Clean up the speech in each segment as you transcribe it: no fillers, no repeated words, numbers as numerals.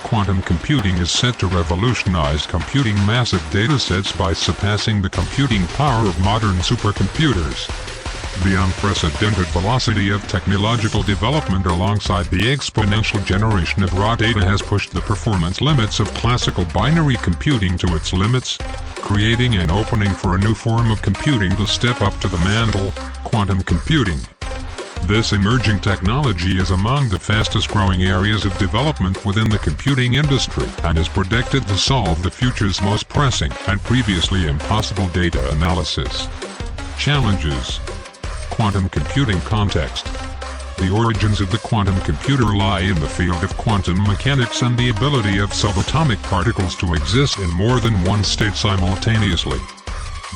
Quantum computing is set to revolutionize computing massive datasets by surpassing the computing power of modern supercomputers. The unprecedented velocity of technological development alongside the exponential generation of raw data has pushed the performance limits of classical binary computing to its limits, creating an opening for a new form of computing to step up to the mantle, quantum computing. This emerging technology is among the fastest-growing areas of development within the computing industry and is predicted to solve the future's most pressing and previously impossible data analysis challenges. Quantum computing context. The origins of the quantum computer lie in the field of quantum mechanics and the ability of subatomic particles to exist in more than one state simultaneously.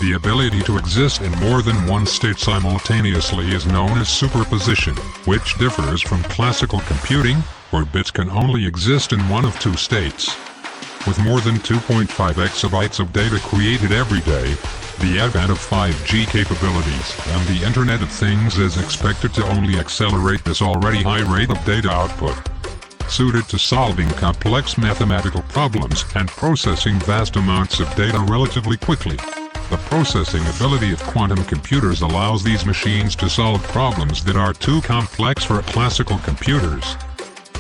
The ability to exist in more than one state simultaneously is known as superposition, which differs from classical computing, where bits can only exist in one of two states. With more than 2.5 exabytes of data created every day, the advent of 5G capabilities and the Internet of Things is expected to only accelerate this already high rate of data output. Suited to solving complex mathematical problems and processing vast amounts of data relatively quickly. The processing ability of quantum computers allows these machines to solve problems that are too complex for classical computers.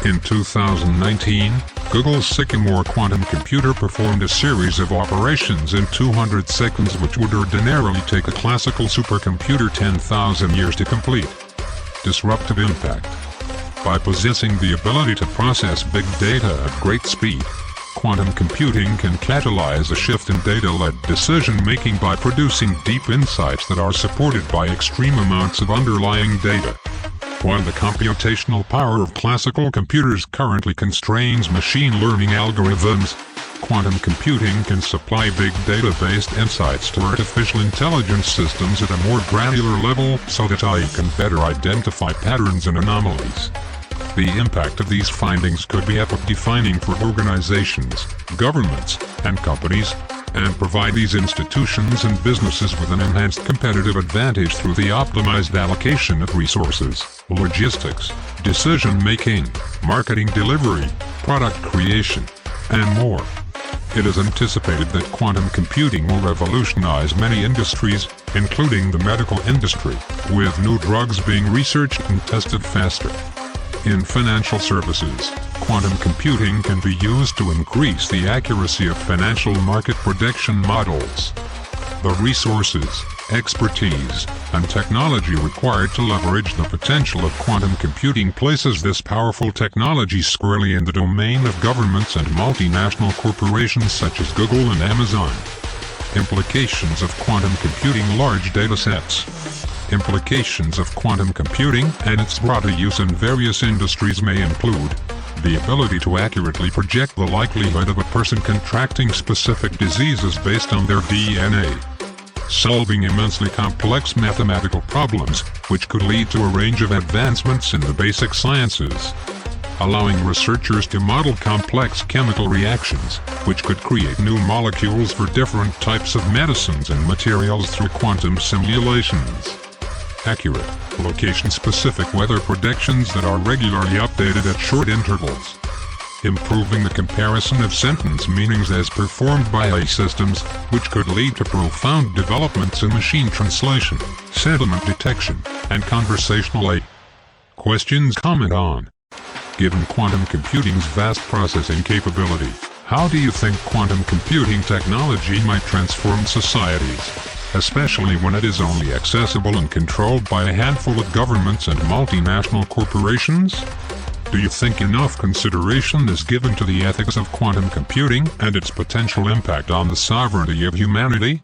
In 2019, Google's Sycamore quantum computer performed a series of operations in 200 seconds which would ordinarily take a classical supercomputer 10,000 years to complete. Disruptive impact. By possessing the ability to process big data at great speed, quantum computing can catalyze a shift in data-led decision-making by producing deep insights that are supported by extreme amounts of underlying data. While the computational power of classical computers currently constrains machine learning algorithms, quantum computing can supply big data-based insights to artificial intelligence systems at a more granular level so that AI can better identify patterns and anomalies. The impact of these findings could be epoch-defining for organizations, governments, and companies, and provide these institutions and businesses with an enhanced competitive advantage through the optimized allocation of resources, logistics, decision-making, marketing delivery, product creation, and more. It is anticipated that quantum computing will revolutionize many industries, including the medical industry, with new drugs being researched and tested faster. In financial services, quantum computing can be used to increase the accuracy of financial market prediction models. The resources, expertise, and technology required to leverage the potential of quantum computing places this powerful technology squarely in the domain of governments and multinational corporations such as Google and Amazon. Implications of quantum computing: large data sets. Implications of quantum computing and its broader use in various industries may include the ability to accurately project the likelihood of a person contracting specific diseases based on their DNA, solving immensely complex mathematical problems, which could lead to a range of advancements in the basic sciences, allowing researchers to model complex chemical reactions, which could create new molecules for different types of medicines and materials through quantum simulations. Accurate, location-specific weather predictions that are regularly updated at short intervals. Improving the comparison of sentence meanings as performed by AI systems, which could lead to profound developments in machine translation, sentiment detection, and conversational AI. Questions? Comment on. Given quantum computing's vast processing capability, how do you think quantum computing technology might transform societies, especially when it is only accessible and controlled by a handful of governments and multinational corporations? Do you think enough consideration is given to the ethics of quantum computing and its potential impact on the sovereignty of humanity?